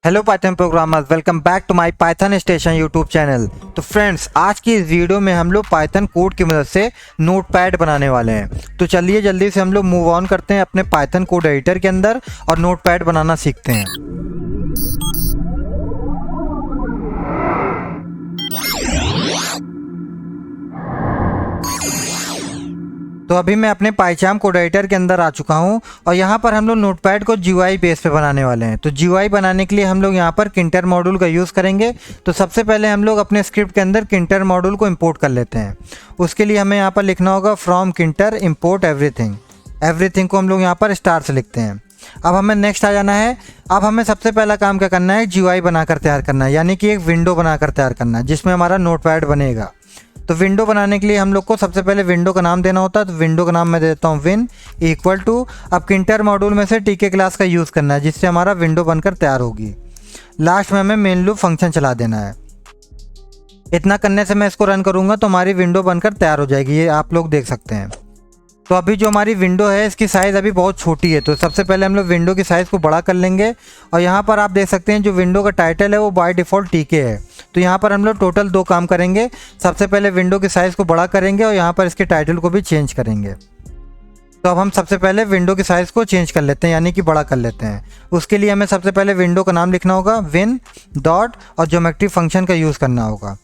Hello Python programmers, welcome back to my Python station YouTube channel. तो friends, आज की इस वीडियो में हम लोग पाइथन कोड की मदद से नोटपैड बनाने वाले हैं। तो चलिए जल्दी से हम लोग मूव ऑन करते हैं अपने पाइथन कोड एडिटर के अंदर और नोटपैड बनाना सीखते हैं। तो अभी मैं अपने पाइचाम कोड एडिटर के अंदर आ चुका हूं और यहाँ पर हम लोग नोटपैड को GUI बेस पे बनाने वाले हैं। तो GUI बनाने के लिए हम लोग यहाँ पर किंटर मॉड्यूल का यूज़ करेंगे। तो सबसे पहले हम लोग अपने स्क्रिप्ट के अंदर किंटर मॉड्यूल को इंपोर्ट कर लेते हैं। उसके लिए हमें यहाँ पर लिखना होगा फ्रॉम किंटर इम्पोर्ट एवरीथिंग। एवरीथिंग को हम लोग यहाँ पर स्टार से लिखते हैं। अब हमें नेक्स्ट आ जाना है। अब हमें सबसे पहला काम क्या करना है, GUI बनाकर तैयार करना है, यानी कि एक विंडो बनाकर तैयार करना है जिसमें हमारा नोटपैड बनेगा। तो विंडो बनाने के लिए हम लोग को सबसे पहले विंडो का नाम देना होता है। तो विंडो का नाम मैं दे देता हूँ विन इक्वल टू, अब किंटर मॉड्यूल में से टीके क्लास का यूज़ करना है जिससे हमारा विंडो बनकर तैयार होगी। लास्ट में हमें मेन लूप फंक्शन चला देना है। इतना करने से मैं इसको रन करूँगा तो हमारी विंडो बनकर तैयार हो जाएगी, ये आप लोग देख सकते हैं। तो अभी जो हमारी विंडो है इसकी साइज़ अभी बहुत छोटी है, तो सबसे पहले हम लोग विंडो की साइज़ को बड़ा कर लेंगे। और यहाँ पर आप देख सकते हैं जो विंडो का टाइटल है वो बाय डिफ़ॉल्ट टीके है। तो यहाँ पर हम लोग टोटल 2 काम करेंगे। सबसे पहले विंडो की साइज़ को बड़ा करेंगे और यहाँ पर इसके टाइटल को भी चेंज करेंगे। तो अब हम सबसे पहले विंडो की साइज़ को चेंज कर लेते हैं, यानी कि बड़ा कर लेते हैं। उसके लिए हमें सबसे पहले विंडो का नाम लिखना होगा विन डॉट और ज्योमेट्री फंक्शन का यूज़ करना होगा।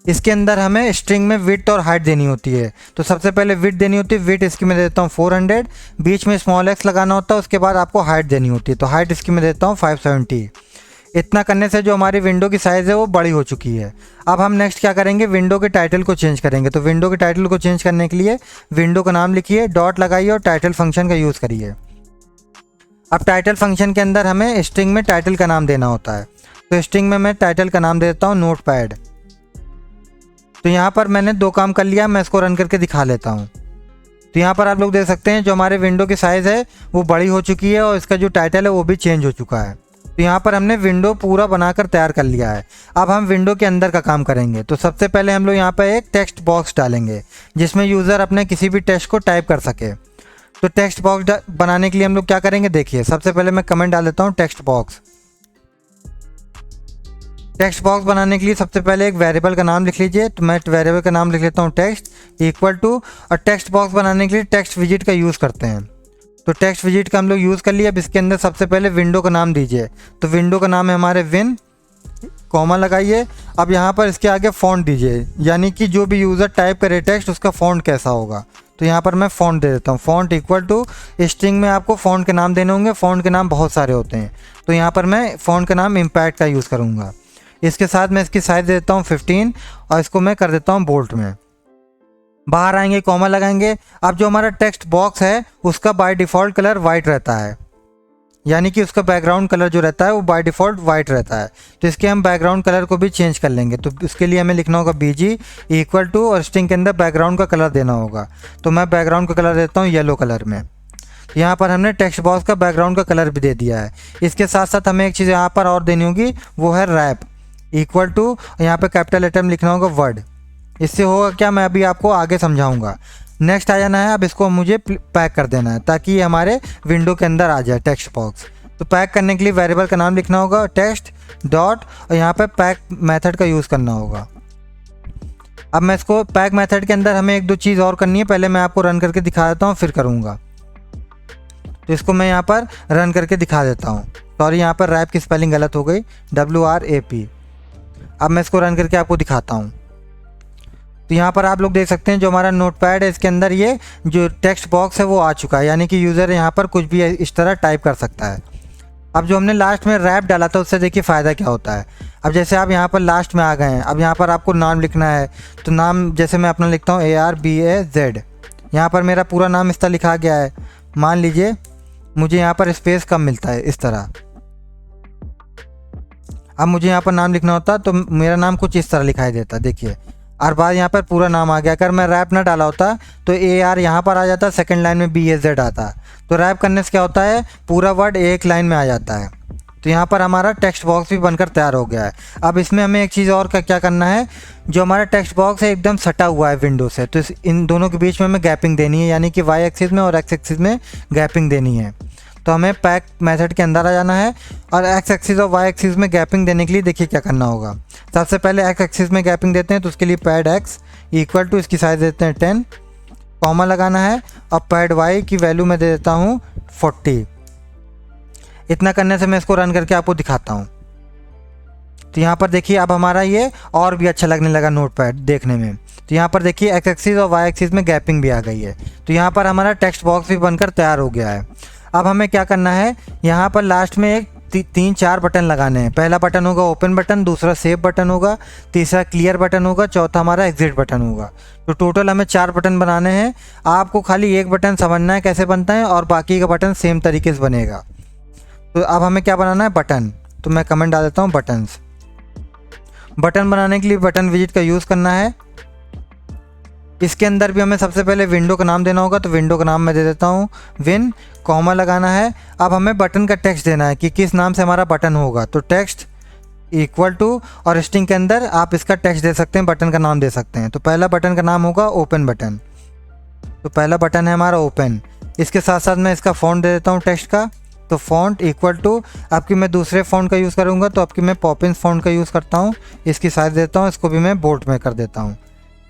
इसके अंदर हमें स्ट्रिंग में विड्थ और हाइट देनी होती है। तो सबसे पहले विड्थ देनी होती है, विड्थ इसकी मैं देता हूँ 400, बीच में स्मॉल x लगाना होता है। उसके बाद आपको हाइट देनी होती है, तो हाइट इसकी मैं देता हूँ 570। इतना करने से जो हमारी विंडो की साइज़ है वो बड़ी हो चुकी है। अब हम नेक्स्ट क्या करेंगे, विंडो के टाइटल को चेंज करेंगे। तो विंडो के टाइटल को चेंज करने के लिए विंडो का नाम लिखिए, डॉट लगाइए और टाइटल फंक्शन का यूज़ करिए। अब टाइटल फंक्शन के अंदर हमें स्ट्रिंग में टाइटल का नाम देना होता है। तो स्ट्रिंग में मैं टाइटल का नाम दे देता हूँ नोटपैड। तो यहाँ पर मैंने 2 काम कर लिया, मैं इसको रन करके दिखा लेता हूँ। तो यहाँ पर आप लोग देख सकते हैं जो हमारे विंडो की साइज़ है वो बड़ी हो चुकी है और इसका जो टाइटल है वो भी चेंज हो चुका है। तो यहाँ पर हमने विंडो पूरा बनाकर तैयार कर लिया है। अब हम विंडो के अंदर का काम करेंगे। तो सबसे पहले हम लोग यहाँ पर एक टेक्स्ट बॉक्स डालेंगे जिसमें यूज़र अपने किसी भी टेक्स्ट को टाइप कर सके। तो टेक्स्ट बॉक्स बनाने के लिए हम लोग क्या करेंगे, देखिए सबसे पहले मैं कमेंट डाल देता हूँ टेक्स्ट बॉक्स। टेक्स्ट बॉक्स बनाने के लिए सबसे पहले एक वेरिएबल का नाम लिख लीजिए। तो मैं वेरिएबल का नाम लिख लेता हूँ टेक्स्ट इक्वल टू, और टेक्स्ट बॉक्स बनाने के लिए टेक्स्ट विजिट का यूज़ करते हैं। तो टेक्स्ट विजिट का हम लोग यूज़ कर लिया। अब इसके अंदर सबसे पहले विंडो का नाम दीजिए। तो विंडो का नाम है हमारे विन, कॉमा लगाइए। अब यहाँ पर इसके आगे फ़ॉन्ट दीजिए, यानी कि जो भी यूज़र टाइप करे टेक्स्ट उसका फ़ॉन्ट कैसा होगा। तो यहाँ पर मैं फ़ॉन्ट दे देता हूँ, फ़ॉन्ट इक्वल टू। स्ट्रिंग में आपको फ़ॉन्ट के नाम देने होंगे, फ़ॉन्ट के नाम बहुत सारे होते हैं। तो यहाँ पर मैं फ़ॉन्ट का नाम इम्पैक्ट का यूज़ करूँगा। इसके साथ मैं इसकी साइज़ देता हूँ 15 और इसको मैं कर देता हूँ बोल्ट में। बाहर आएंगे, कॉमा लगाएंगे। अब जो हमारा टेक्स्ट बॉक्स है उसका बाय डिफ़ॉल्ट कलर वाइट रहता है, यानी कि उसका बैकग्राउंड कलर जो रहता है वो बाय डिफ़ॉल्ट वाइट रहता है। तो इसके हम बैकग्राउंड कलर को भी चेंज कर लेंगे। तो उसके लिए हमें लिखना होगा BG इक्वल टू, और स्ट्रिंग के अंदर बैकग्राउंड का कलर देना होगा। तो मैं बैकग्राउंड का कलर देता हूँ येलो कलर में। यहाँ पर हमने टेक्स्ट बॉक्स का बैकग्राउंड का कलर भी दे दिया है। इसके साथ साथ हमें एक चीज़ यहाँ पर और देनी होगी, वो है रैप इक्वल टू, यहाँ पे कैपिटल लेटर में लिखना होगा वर्ड। इससे होगा क्या, मैं अभी आपको आगे समझाऊंगा। नेक्स्ट आ जाना है। अब इसको मुझे पैक कर देना है ताकि ये हमारे विंडो के अंदर आ जाए टेक्स्ट बॉक्स। तो पैक करने के लिए वेरिएबल का नाम लिखना होगा टेक्स्ट डॉट, और यहाँ पे पैक मेथड का यूज़ करना होगा। अब मैं इसको पैक मेथड के अंदर हमें 1-2 चीज़ और करनी है, पहले मैं आपको रन करके दिखा देता हूँ फिर करूँगा। तो इसको मैं यहाँ पर रन करके दिखा देता हूँ। सॉरी, यहाँ पर रैप की स्पेलिंग गलत हो गई, WRAP। अब मैं इसको रन करके आपको दिखाता हूँ। तो यहाँ पर आप लोग देख सकते हैं जो हमारा नोटपैड है इसके अंदर ये जो टेक्स्ट बॉक्स है वो आ चुका है, यानी कि यूज़र यहाँ पर कुछ भी इस तरह टाइप कर सकता है। अब जो हमने लास्ट में रैप डाला था उससे देखिए फ़ायदा क्या होता है। अब जैसे आप यहाँ पर लास्ट में आ गए हैं, अब यहाँ पर आपको नाम लिखना है। तो नाम जैसे मैं अपना लिखता हूँ ARBAZ, यहाँ पर मेरा पूरा नाम इस तरह लिखा गया है। मान लीजिए मुझे यहाँ पर स्पेस कम मिलता है इस तरह। अब मुझे यहाँ पर नाम लिखना होता तो मेरा नाम कुछ इस तरह लिखाई देता, देखिए। और बाद यहाँ पर पूरा नाम आ गया। अगर मैं रैप ना डाला होता तो AR यहाँ पर आ जाता, सेकंड लाइन में BAZ आता। तो रैप करने से क्या होता है, पूरा वर्ड एक लाइन में आ जाता है। तो यहाँ पर हमारा टेक्स्ट बॉक्स भी बनकर तैयार हो गया है। अब इसमें हमें एक चीज़ और का क्या करना है, जो हमारा टेक्स्ट बॉक्स है एकदम सटा हुआ है विंडो से, तो इन दोनों के बीच में हमें गैपिंग देनी है, यानी कि Y एक्सिस में और X एक्सिस में गैपिंग देनी है। तो हमें पैक मेथड के अंदर आ जाना है और एक्स एक्सिस और वाई एक्सिस में गैपिंग देने के लिए देखिए क्या करना होगा। सबसे पहले एक्स एक्सिस में गैपिंग देते हैं, तो उसके लिए पैड एक्स इक्वल टू इसकी साइज़ देते हैं 10, कॉमा लगाना है और पैड वाई की वैल्यू मैं दे देता हूँ 40। इतना करने से मैं इसको रन करके आपको दिखाता हूँ। तो यहाँ पर देखिए अब हमारा ये और भी अच्छा लगने लगा नोटपैड देखने में। तो यहाँ पर देखिए एक्स एक्सिस और वाई एक्सिस में गैपिंग भी आ गई है। तो यहाँ पर हमारा टेक्स्ट बॉक्स भी बनकर तैयार हो गया है। अब हमें क्या करना है, यहाँ पर लास्ट में एक 3-4 बटन लगाने हैं। पहला बटन होगा ओपन बटन, दूसरा सेव बटन होगा, तीसरा क्लियर बटन होगा, चौथा हमारा एग्जिट बटन होगा। तो टोटल हमें 4 बटन बनाने हैं। आपको खाली एक बटन समझना है कैसे बनता है और बाकी का बटन सेम तरीके से बनेगा। तो अब हमें क्या बनाना है, बटन। तो मैं कमेंट डाल देता हूँ बटन्स। बटन बनाने के लिए बटन विजिट का यूज़ करना है। इसके अंदर भी हमें सबसे पहले विंडो का नाम देना होगा। तो विंडो का नाम मैं दे देता हूँ विन, कॉमा लगाना है। अब हमें बटन का टेक्स्ट देना है कि किस नाम से हमारा बटन होगा। तो टेक्स्ट इक्वल टू और स्ट्रिंग के अंदर आप इसका टेक्स्ट दे सकते हैं, बटन का नाम दे सकते हैं। तो पहला बटन का नाम होगा ओपन बटन। तो पहला बटन है हमारा ओपन। इसके साथ साथ मैं इसका फ़ॉन्ट दे देता हूँ टेक्स्ट का। तो फ़ॉन्ट इक्वल टू आपकी मैं दूसरे फ़ॉन्ट का यूज़ करूँगा, तो आपकी मैं पॉपिंस फ़ॉन्ट का यूज़ करता हूँ। इसकी साइज़ देता हूँ, इसको भी मैं बोल्ड में कर देता हूँ।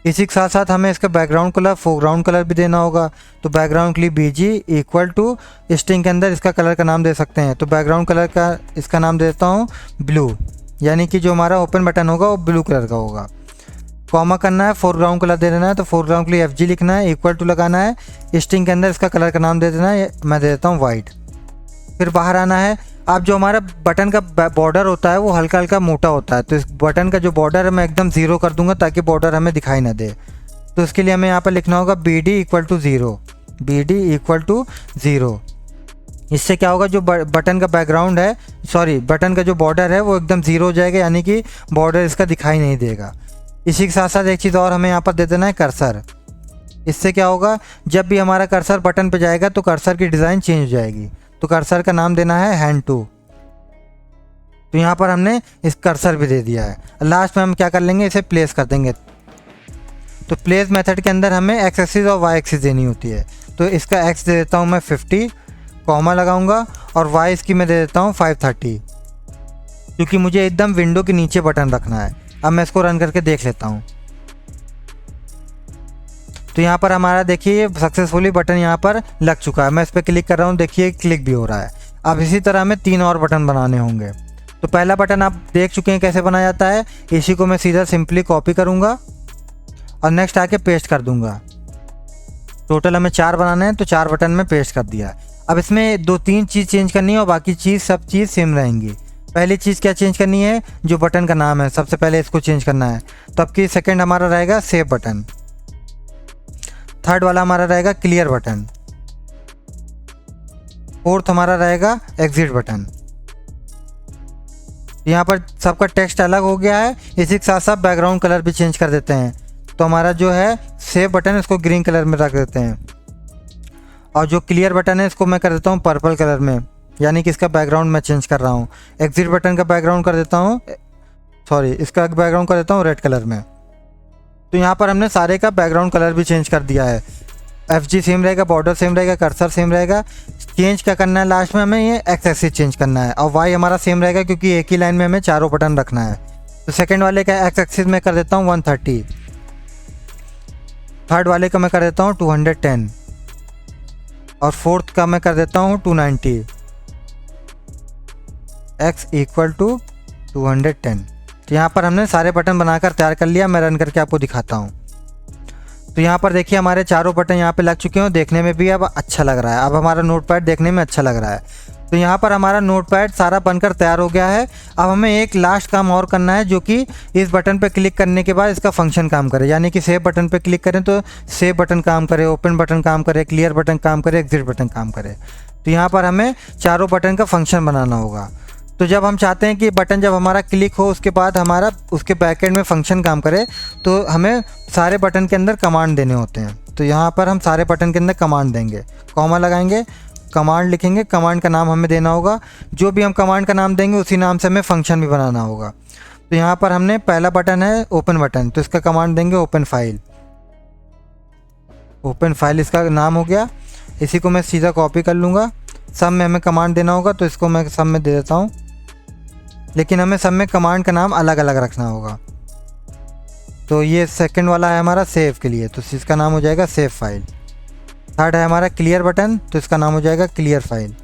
इसी के साथ साथ हमें इसका बैकग्राउंड कलर, फोरग्राउंड कलर भी देना होगा। तो बैकग्राउंड के लिए बीजी इक्वल टू स्ट्रिंग के अंदर इसका कलर का नाम दे सकते हैं। तो बैकग्राउंड कलर का इसका नाम देता हूँ ब्लू, यानी कि जो हमारा ओपन बटन होगा वो ब्लू कलर का होगा। कॉमा करना है, फोरग्राउंड कलर दे देना है। तो फोरग्राउंड के लिए FG लिखना है, इक्वल टू लगाना है, स्ट्रिंग के अंदर इसका कलर का नाम दे देना है, मैं दे देता हूँ वाइट। फिर बाहर आना है। अब जो हमारा बटन का बॉर्डर होता है वो हल्का हल्का मोटा होता है। तो इस बटन का जो बॉर्डर है मैं एकदम 0 कर दूंगा ताकि बॉर्डर हमें दिखाई ना दे। तो इसके लिए हमें यहाँ पर लिखना होगा BD equal to 0, BD equal to 0। इससे क्या होगा, जो बटन का बैकग्राउंड है, सॉरी बटन का जो बॉर्डर है वो एकदम 0 हो जाएगा, यानी कि बॉर्डर इसका दिखाई नहीं देगा। इसी के साथ साथ एक चीज़ और हमें यहाँ पर दे देना है कर्सर। इससे क्या होगा, जब भी हमारा कर्सर बटन पर जाएगा तो कर्सर की डिज़ाइन चेंज हो जाएगी। तो कर्सर का नाम देना है हैंड टू। तो यहाँ पर हमने इस कर्सर भी दे दिया है। लास्ट में हम क्या कर लेंगे, इसे प्लेस कर देंगे। तो प्लेस मेथड के अंदर हमें एक्स एक्सिस और वाई एक्सिस देनी होती है। तो इसका एक्स दे देता हूँ मैं 50, कॉमा लगाऊंगा, और वाई इसकी मैं दे देता हूँ 530, क्योंकि मुझे एकदम विंडो के नीचे बटन रखना है। अब मैं इसको रन करके देख लेता हूँ। तो यहाँ पर हमारा देखिए सक्सेसफुली बटन यहाँ पर लग चुका है। मैं इस पर क्लिक कर रहा हूँ, देखिए क्लिक भी हो रहा है। अब इसी तरह हमें 3 और बटन बनाने होंगे। तो पहला बटन आप देख चुके हैं कैसे बनाया जाता है। इसी को मैं सीधा सिंपली कॉपी करूँगा और नेक्स्ट आके पेस्ट कर दूँगा। टोटल हमें 4 बनाने हैं, तो 4 बटन में पेस्ट कर दिया। अब इसमें 2-3 चीज़ चेंज करनी है और बाकी सब चीज़ सेम रहेंगी। पहली चीज़ क्या चेंज करनी है, जो बटन का नाम है सबसे पहले इसको चेंज करना है। तो अब की सेकेंड हमारा रहेगा सेव बटन, थर्ड वाला हमारा रहेगा क्लियर बटन, फोर्थ हमारा रहेगा एग्जिट बटन। यहाँ पर सबका टेक्स्ट अलग हो गया है। इसी के साथ साथ बैकग्राउंड कलर भी चेंज कर देते हैं। तो हमारा जो है सेव बटन इसको ग्रीन कलर में रख देते हैं, और जो क्लियर बटन है इसको मैं कर देता हूँ पर्पल कलर में, यानी कि इसका बैकग्राउंड मैं चेंज कर रहा हूँ। एग्जिट बटन का बैकग्राउंड कर देता हूँ, सॉरी इसका बैकग्राउंड कर देता हूँ रेड कलर में। तो यहाँ पर हमने सारे का बैकग्राउंड कलर भी चेंज कर दिया है। FG सेम रहेगा, बॉर्डर सेम रहेगा, कर्सर सेम रहेगा। चेंज क्या करना है, लास्ट में हमें ये एक्स एक्सिस चेंज करना है, और वाई हमारा सेम रहेगा क्योंकि एक ही लाइन में हमें चारों बटन रखना है। तो सेकंड वाले का एक्स एक्सिस में कर देता हूँ 130, थर्ड वाले का मैं कर देता हूँ 210, और फोर्थ का मैं कर देता हूँ 290, x इक्वल टू 210। तो यहाँ पर हमने सारे बटन बनाकर तैयार कर लिया। मैं रन करके आपको दिखाता हूँ। तो यहाँ पर देखिए हमारे चारों बटन यहाँ पे लग चुके हैं, देखने में भी अब अच्छा लग रहा है। अब हमारा नोटपैड देखने में अच्छा लग रहा है। तो यहाँ पर हमारा नोटपैड सारा बनकर तैयार हो गया है। अब हमें एक लास्ट काम और करना है, जो कि इस बटन पर क्लिक करने के बाद इसका फंक्शन काम करे, यानी कि सेव बटन पर क्लिक करें तो सेव बटन काम करे, ओपन बटन काम करे, क्लियर बटन काम करे, एग्जिट बटन काम करे। तो यहाँ पर हमें चारों बटन का फंक्शन बनाना होगा। तो जब हम चाहते हैं कि बटन जब हमारा क्लिक हो उसके बाद हमारा उसके बैकएंड में फंक्शन काम करे, तो हमें सारे बटन के अंदर कमांड देने होते हैं। तो यहाँ पर हम सारे बटन के अंदर कमांड देंगे, कॉमा लगाएंगे, कमांड लिखेंगे, कमांड का नाम हमें देना होगा। जो भी हम कमांड का नाम देंगे उसी नाम से हमें फंक्शन भी बनाना होगा। तो यहाँ पर हमने पहला बटन है ओपन बटन, तो इसका कमांड देंगे ओपन फाइल। ओपन फाइल इसका नाम हो गया। इसी को मैं सीधा कॉपी कर लूँगा, सब में हमें कमांड देना होगा, तो इसको मैं सब में दे देता हूँ, लेकिन हमें सब में कमांड का नाम अलग अलग रखना होगा। तो ये सेकंड वाला है हमारा सेव के लिए, तो इसका नाम हो जाएगा सेव फाइल। थर्ड है हमारा क्लियर बटन, तो इसका नाम हो जाएगा क्लियर फाइल।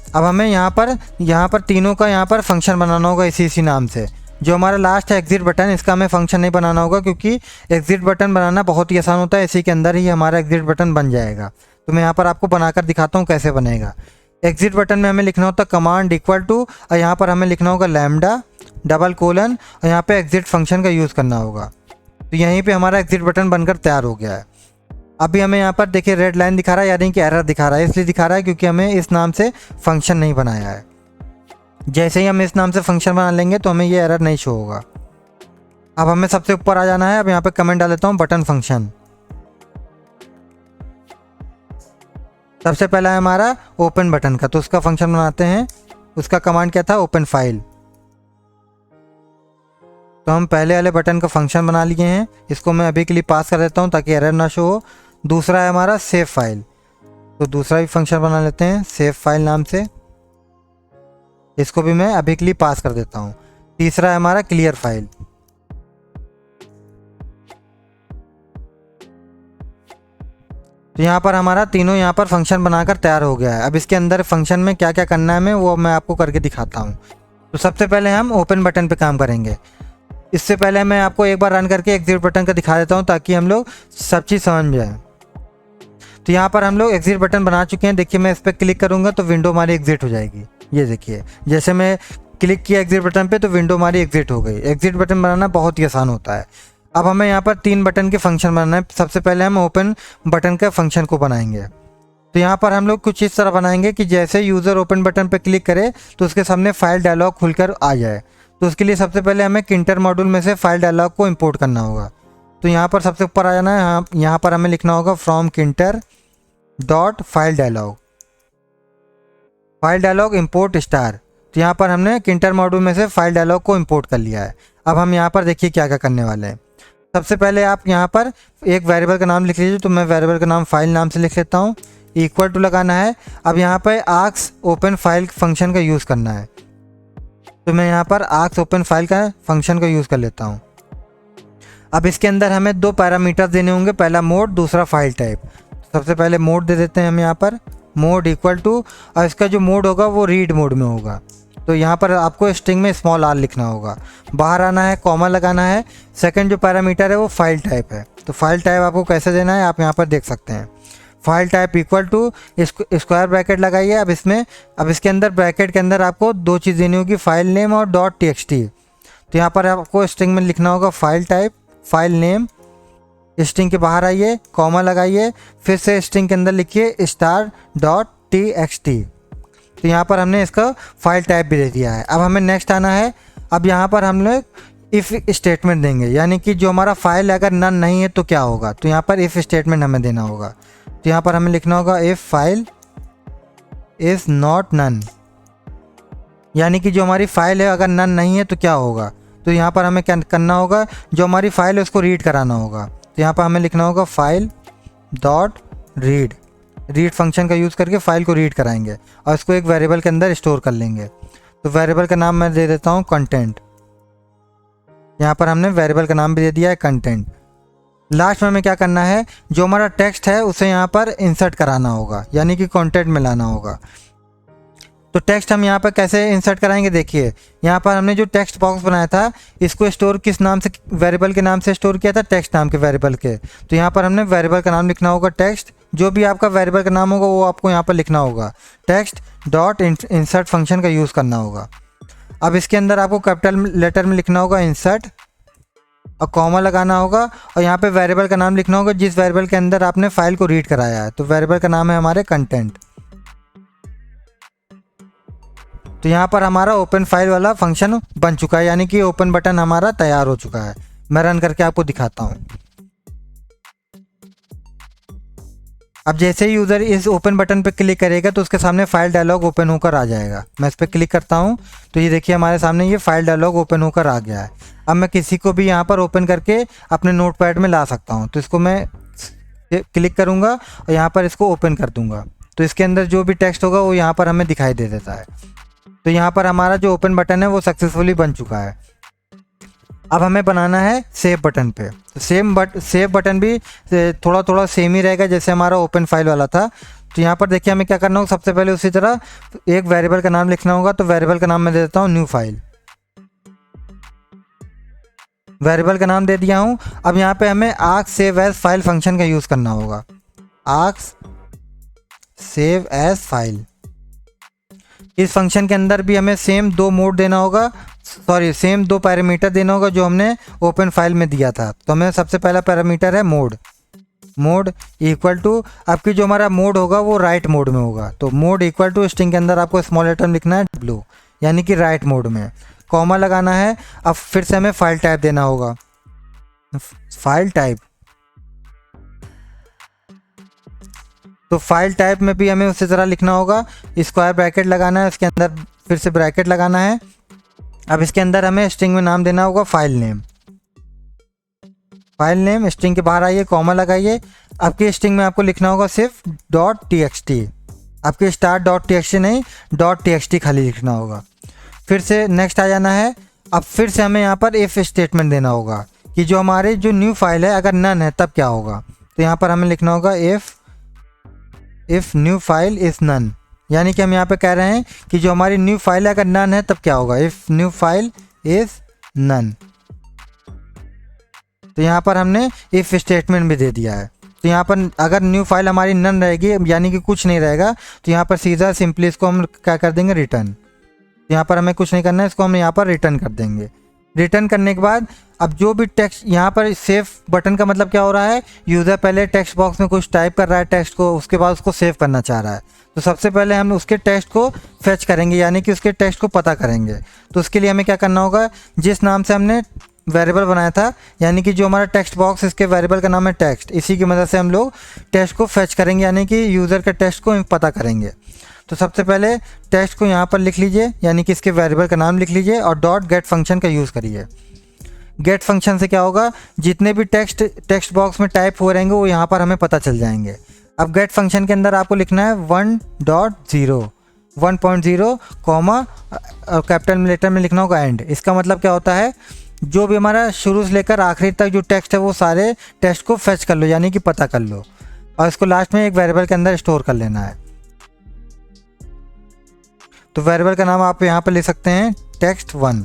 अब हमें यहाँ पर तीनों का यहाँ पर फंक्शन बनाना होगा इसी नाम से। जो हमारा लास्ट है एग्जिट बटन, इसका हमें फंक्शन नहीं बनाना होगा, क्योंकि एग्जिट बटन बनाना बहुत ही आसान होता है, इसी के अंदर ही हमारा एग्जिट बटन बन जाएगा। तो मैं यहाँ पर आपको बनाकर दिखाता हूँ कैसे बनेगा। एग्जिट बटन में हमें लिखना होता है कमांड इक्वल टू, और यहाँ पर हमें लिखना होगा लैम्डा डबल कोलन, और यहाँ पे एग्जिट फंक्शन का यूज़ करना होगा। तो यहीं पे हमारा एग्जिट बटन बनकर तैयार हो गया है। अभी हमें यहाँ पर देखिए रेड लाइन दिखा रहा है, यानी कि एरर दिखा रहा है। इसलिए दिखा रहा है क्योंकि हमें इस नाम से फंक्शन नहीं बनाया है। जैसे ही हम इस नाम से फंक्शन बना लेंगे तो हमें ये एरर नहीं शो होगा। अब हमें सबसे ऊपर आ जाना है। अब यहाँ पे कमेंट डाल देता हूँ बटन फंक्शन। सबसे पहला है हमारा ओपन बटन का, तो उसका फंक्शन बनाते हैं। उसका कमांड क्या था, ओपन फाइल। तो हम पहले वाले बटन का फंक्शन बना लिए हैं, इसको मैं अभी के लिए पास कर देता हूँ ताकि एरर ना शो हो। दूसरा है हमारा सेव फाइल, तो दूसरा भी फंक्शन बना लेते हैं सेव फाइल नाम से, इसको भी मैं अभी के लिए पास कर देता हूँ। तीसरा है हमारा क्लियर फाइल। तो यहाँ पर हमारा तीनों यहाँ पर फंक्शन बनाकर तैयार हो गया है। अब इसके अंदर फंक्शन में क्या क्या करना है हमें, वो मैं आपको करके दिखाता हूँ। तो सबसे पहले हम ओपन बटन पे काम करेंगे। इससे पहले मैं आपको एक बार रन करके एग्जिट बटन का दिखा देता हूँ ताकि हम लोग सब चीज़ समझ में जाए। तो यहाँ पर हम लोग एग्जिट बटन बना चुके हैं। देखिए मैं इस पर क्लिक करूँगा तो विंडो हमारी एग्जिट हो जाएगी। ये देखिए जैसे मैं क्लिक किया एग्जिट बटन पे तो विंडो हमारी एग्जिट हो गई। एग्जिट बटन बनाना बहुत ही आसान होता है। अब हमें यहाँ पर 3 बटन के फंक्शन बनाना है। सबसे पहले हम ओपन बटन का फंक्शन को बनाएंगे। तो यहाँ पर हम लोग कुछ इस तरह बनाएंगे कि जैसे यूज़र ओपन बटन पर क्लिक करे तो उसके सामने फाइल डायलॉग खुलकर आ जाए। तो उसके लिए सबसे पहले हमें किंटर मॉड्यूल में से फाइल डायलॉग को इंपोर्ट करना होगा। तो यहाँ पर सबसे ऊपर आ जाना है। यहाँ पर हमें लिखना होगा from tkinter dot file dialog import star. तो यहाँ पर हमने किंटर मॉड्यूल में से फाइल डायलॉग को इंपोर्ट कर लिया है। अब हम यहाँ पर देखिए क्या क्या करने वाले हैं। सबसे पहले आप यहाँ पर एक वेरिएबल का नाम लिख लीजिए। तो मैं वेरिएबल का नाम फाइल नाम से लिख लेता हूँ। इक्वल टू लगाना है। अब यहाँ पर आक्स ओपन फाइल फंक्शन का यूज़ करना है। तो मैं यहाँ पर आक्स ओपन फाइल का फंक्शन का यूज़ कर लेता हूँ। अब इसके अंदर हमें 2 पैरामीटर देने होंगे, पहला मोड, दूसरा फाइल टाइप। सबसे पहले मोड दे देते हैं हम यहाँ पर, मोड इक्वल टू, और इसका जो मोड होगा वो रीड मोड में होगा। तो यहाँ पर आपको स्ट्रिंग में स्मॉल आर लिखना होगा, बाहर आना है, कॉमा लगाना है। सेकंड जो पैरामीटर है वो फाइल टाइप है। तो फाइल टाइप आपको कैसे देना है आप यहाँ पर देख सकते हैं। File type equal to square bracket लगाइए। अब इसके अंदर ब्रैकेट के अंदर आपको 2 चीज़ देनी होगी, फाइल नेम और .txt। तो यहाँ पर आपको स्ट्रिंग में लिखना होगा file type, file name, string के बाहर आइए, कॉमा लगाइए, फिर से स्ट्रिंग के अंदर लिखिए $.txt। तो यहाँ पर हमने इसका फाइल टाइप भी दे दिया है। अब हमें नेक्स्ट आना है। अब यहाँ पर हम लोग इफ़ स्टेटमेंट देंगे, यानी कि जो हमारा फाइल अगर नन नहीं है तो क्या होगा। तो यहाँ पर इफ़ स्टेटमेंट हमें देना होगा। तो यहाँ पर हमें लिखना होगा if file is not none, यानी कि जो हमारी फाइल है अगर नन नहीं है तो क्या होगा। तो यहाँ पर हमें क्या करना होगा, जो हमारी फाइल है उसको रीड कराना होगा। तो यहाँ पर हमें लिखना होगा फाइल डॉट रीड फंक्शन का यूज़ करके फाइल को रीड कराएंगे और इसको एक वेरिएबल के अंदर स्टोर कर लेंगे। तो वेरिएबल का नाम मैं दे देता हूँ कंटेंट। यहाँ पर हमने वेरिएबल का नाम भी दे दिया है कंटेंट। लास्ट में हमें क्या करना है, जो हमारा टेक्स्ट है उसे यहाँ पर इंसर्ट कराना होगा, यानी कि कंटेंट में लाना होगा। तो टेक्स्ट हम यहाँ पर कैसे इंसर्ट कराएंगे, देखिए यहाँ पर हमने जो टेक्स्ट बॉक्स बनाया था इसको स्टोर किस नाम से, वेरिएबल के नाम से स्टोर किया था, टेक्स्ट नाम के वेरिएबल के। तो यहाँ पर हमने वेरिएबल का नाम लिखना होगा टेक्स्ट, जो भी आपका वेरिएबल का नाम होगा वो आपको यहाँ पर लिखना होगा, टेक्स्ट डॉट इंसर्ट फंक्शन का यूज़ करना होगा। अब इसके अंदर आपको कैपिटल लेटर में लिखना होगा इंसर्ट और कॉमा लगाना होगा और यहाँ पे वेरिएबल का नाम लिखना होगा जिस वेरिएबल के अंदर आपने फाइल को रीड कराया है। तो वेरिएबल का नाम है हमारे कंटेंट। तो यहाँ पर हमारा ओपन फाइल वाला फंक्शन बन चुका है, यानी कि ओपन बटन हमारा तैयार हो चुका है। मैं रन करके आपको दिखाता हूँ। अब जैसे ही यूज़र इस ओपन बटन पर क्लिक करेगा तो उसके सामने फाइल डायलॉग ओपन होकर आ जाएगा। मैं इस पर क्लिक करता हूँ तो ये देखिए हमारे सामने ये फाइल डायलॉग ओपन होकर आ गया है। अब मैं किसी को भी यहाँ पर ओपन करके अपने नोटपैड में ला सकता हूँ। तो इसको मैं क्लिक करूँगा और यहाँ पर इसको ओपन कर दूँगा। तो इसके अंदर जो भी टेक्स्ट होगा वो यहाँ पर हमें दिखाई दे देता है। तो यहाँ पर हमारा जो ओपन बटन है वो सक्सेसफुली बन चुका है। अब हमें बनाना है सेव बटन पे। तो सेव बटन भी थोड़ा थोड़ा सेम ही रहेगा जैसे हमारा ओपन फाइल वाला था। तो यहाँ पर देखिए हमें क्या करना होगा, सबसे पहले उसी तरह एक वेरिएबल का नाम लिखना होगा। तो वेरिएबल का नाम मैं दे देता हूँ न्यू फाइल। वेरिएबल का नाम दे दिया हूँ। अब यहाँ पे हमें ask save as file function का यूज़ करना होगा। आस्क सेव एज फाइल, इस फंक्शन के अंदर भी हमें सेम दो मोड देना होगा, सेम दो पैरामीटर देना होगा जो हमने ओपन फाइल में दिया था। तो हमें सबसे पहला पैरामीटर है मोड। मोड इक्वल टू, आपकी जो हमारा मोड होगा वो राइट मोड में होगा। तो मोड इक्वल टू स्ट्रिंग के अंदर आपको स्मॉल लेटर लिखना है ब्लू, यानी कि राइट मोड में। कॉमा लगाना है। अब फिर से हमें फाइल टाइप देना होगा। फाइल टाइप, तो फाइल टाइप में भी हमें उसी तरह लिखना होगा। स्क्वायर ब्रैकेट लगाना है, इसके अंदर फिर से ब्रैकेट लगाना है। अब इसके अंदर हमें स्ट्रिंग में नाम देना होगा file name. File name, string के बाहर आइए, कॉमा लगाइए। आपकी स्ट्रिंग में आपको लिखना होगा सिर्फ .txt, आपके start.txt नहीं, .txt खाली लिखना होगा। फिर से नेक्स्ट आ जाना है। अब फिर से हमें यहाँ पर इफ़ स्टेटमेंट देना होगा कि जो हमारे जो न्यू फाइल है अगर नन है तब क्या होगा। तो यहाँ पर हमें लिखना होगा if new file is none, यानी कि हम यहाँ पे कह रहे हैं कि जो हमारी न्यू फाइल है अगर नन है तब क्या होगा। If new file is none, तो यहाँ पर हमने इफ़ स्टेटमेंट भी दे दिया है। तो यहाँ पर अगर न्यू फाइल हमारी नन रहेगी, यानी कि कुछ नहीं रहेगा, तो यहाँ पर सीधा सिंपली इसको हम क्या कर देंगे, रिटर्न। तो यहाँ पर हमें कुछ नहीं करना है, इसको हम यहाँ पर रिटर्न कर देंगे। रिटर्न करने के बाद अब जो भी टेक्स्ट यहाँ पर सेव बटन का मतलब क्या हो रहा है, यूज़र पहले टेक्स्ट बॉक्स में कुछ टाइप कर रहा है टेक्स्ट को, उसके बाद उसको सेव करना चाह रहा है। तो सबसे पहले हम उसके टेक्स्ट को फेच करेंगे, यानी कि उसके टेक्स्ट को पता करेंगे। तो उसके लिए हमें क्या करना होगा, जिस नाम से हमने वेरिएबल बनाया था, यानी कि जो हमारा टेक्स्ट बॉक्स, इसके वेरिएबल का नाम है टेक्स्ट, इसी की मदद से हम लोग टेक्स्ट को फेच करेंगे, यानी कि यूज़र के टेक्स्ट को पता करेंगे। तो सबसे पहले टेक्स्ट को यहाँ पर लिख लीजिए, यानी कि इसके वेरिएबल का नाम लिख लीजिए और .get फंक्शन का यूज़ करिए। गेट फंक्शन से क्या होगा, जितने भी टेक्स्ट बॉक्स में टाइप हो रहेंगे वो यहाँ पर हमें पता चल जाएंगे। अब गेट फंक्शन के अंदर आपको लिखना है 1.0 कॉमा और कैपिटल लेटर में लिखना होगा एंड। इसका मतलब क्या होता है, जो भी हमारा शुरू से लेकर आखिरी तक जो टेक्स्ट है वो सारे टेक्स्ट को फेच कर लो, यानी कि पता कर लो, और इसको लास्ट में एक वेरिएबल के अंदर स्टोर कर लेना है। तो वेरिएबल का नाम आप यहाँ पर लिख सकते हैं text1।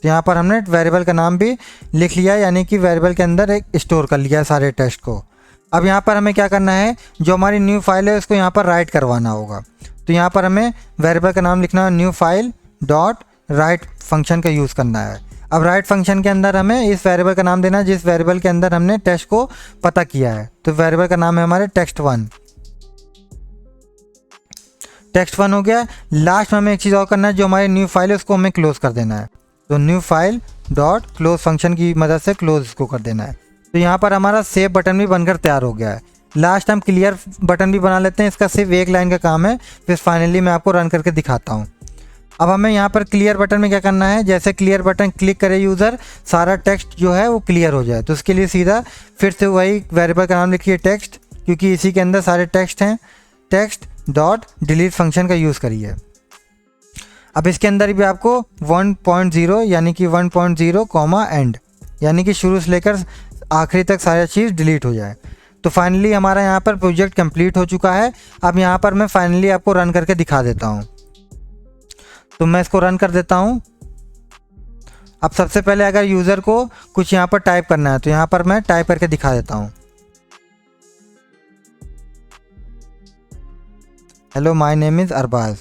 तो यहाँ पर हमने वेरिएबल का नाम भी लिख लिया, यानी कि वेरिएबल के अंदर एक स्टोर कर लिया सारे टेक्स्ट को। अब यहाँ पर हमें क्या करना है, जो हमारी न्यू फाइल है उसको यहाँ पर राइट करवाना होगा। तो यहाँ पर हमें वेरिएबल का नाम लिखना है new file dot right function का यूज़ करना है। अब राइट फंक्शन के अंदर हमें इस वेरिएबल का नाम देना है जिस वेरिएबल के अंदर हमने टेक्स्ट को पता किया है। तो वेरिएबल का नाम है हमारे text1। text1 हो गया। लास्ट में हमें एक चीज़ और करना है, जो हमारी न्यू फाइल है उसको हमें क्लोज कर देना है। तो new file dot close function की मदद से क्लोज इसको कर देना है। तो यहाँ पर हमारा सेव बटन भी बनकर तैयार हो गया है। लास्ट हम क्लियर बटन भी बना लेते हैं, इसका सिर्फ एक लाइन का काम है, फिर फाइनली मैं आपको रन करके दिखाता हूँ। अब हमें यहाँ पर क्लियर बटन में क्या करना है, जैसे क्लियर बटन क्लिक करे यूज़र, सारा टेक्स्ट जो है वो क्लियर हो जाए। तो उसके लिए सीधा फिर से वही वेरिएबल का नाम लिखिए टेक्स्ट, क्योंकि इसी के अंदर सारे टेक्स्ट हैं। टेक्स्ट डॉट डिलीट फंक्शन का यूज़ करिए। अब इसके अंदर भी आपको 1.0 यानी कि 1.0 कॉमा एंड, यानी कि शुरू से लेकर आखिरी तक सारी चीज़ डिलीट हो जाए। तो फाइनली हमारा यहाँ पर प्रोजेक्ट कंप्लीट हो चुका है। अब यहाँ पर मैं फाइनली आपको रन करके दिखा देता हूँ। तो मैं इसको रन कर देता हूँ। अब सबसे पहले अगर यूज़र को कुछ यहाँ पर टाइप करना है तो यहाँ पर मैं टाइप करके दिखा देता हूँ। Hello, my name is Arbaz,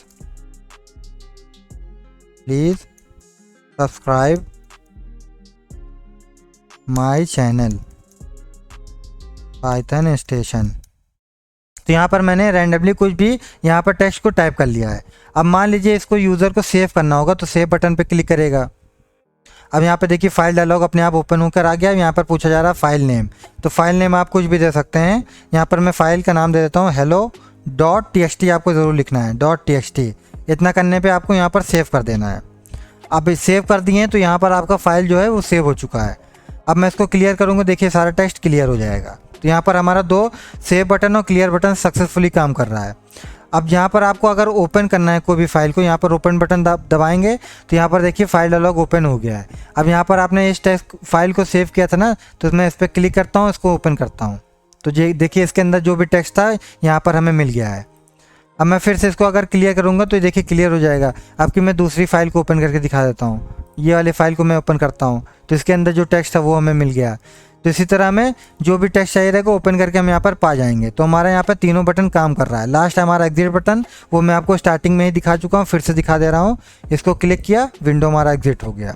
please subscribe my channel Python station. तो यहाँ पर मैंने रैंडमली कुछ भी यहाँ पर टेक्स्ट को टाइप कर लिया है। अब मान लीजिए इसको यूज़र को सेव करना होगा, तो सेव बटन पे क्लिक करेगा। अब यहाँ पे देखिए फाइल डायलॉग अपने आप ओपन होकर आ गया। यहाँ पर पूछा जा रहा है फाइल नेम, तो फाइल नेम आप कुछ भी दे सकते हैं। यहाँ पर मैं फाइल का नाम दे देता हूँ hello.txt, आपको ज़रूर लिखना है .txt। इतना करने पे आपको यहाँ पर सेव कर देना है। अब सेव कर दिए तो यहाँ पर आपका फाइल जो है वो सेव हो चुका है। अब मैं इसको क्लियर करूँगा, देखिए सारा टेक्स्ट क्लियर हो जाएगा। तो यहाँ पर हमारा दो सेव बटन और क्लियर बटन सक्सेसफुली काम कर रहा है। अब यहाँ पर आपको अगर ओपन करना है कोई भी फाइल को, यहाँ पर ओपन बटन दबाएंगे तो यहाँ पर देखिए फाइल डायलॉग ओपन हो गया है। अब यहाँ पर आपने इस टेक्स्ट फाइल को सेव किया था ना, तो मैं इस पर क्लिक करता हूँ, इसको ओपन करता हूँ, तो ये देखिए इसके अंदर जो भी टेक्स्ट था यहाँ पर हमें मिल गया है। अब मैं फिर से इसको अगर क्लियर करूँगा तो ये देखिए क्लियर हो जाएगा। अब कि मैं दूसरी फाइल को ओपन करके दिखा देता हूँ, ये वाली फाइल को मैं ओपन करता हूँ तो इसके अंदर जो टेक्स्ट था वो हमें मिल गया। तो इसी तरह हमें जो भी टेक्स्ट चाहिए रहेगा ओपन करके हम यहाँ पर पा जाएंगे। तो हमारा यहाँ पर तीनों बटन काम कर रहा है। लास्ट हमारा एग्जिट बटन, वो मैं आपको स्टार्टिंग में ही दिखा चुका हूँ, फिर से दिखा दे रहा हूँ। इसको क्लिक किया, विंडो हमारा एग्जिट हो गया।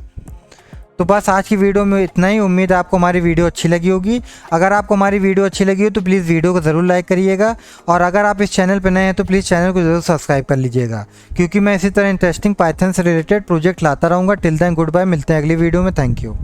तो बस आज की वीडियो में इतना ही। उम्मीद है आपको हमारी वीडियो अच्छी लगी होगी। अगर आपको हमारी वीडियो अच्छी लगी हो तो प्लीज़ वीडियो को ज़रूर लाइक करिएगा, और अगर आप इस चैनल पर नए हैं तो प्लीज़ चैनल को ज़रूर सब्सक्राइब कर लीजिएगा, क्योंकि मैं इसी तरह इंटरेस्टिंग पाइथन से रिलेटेड प्रोजेक्ट लाता रहूँगा। टिल देन गुड बाय, मिलते हैं अगली वीडियो में। Thank you.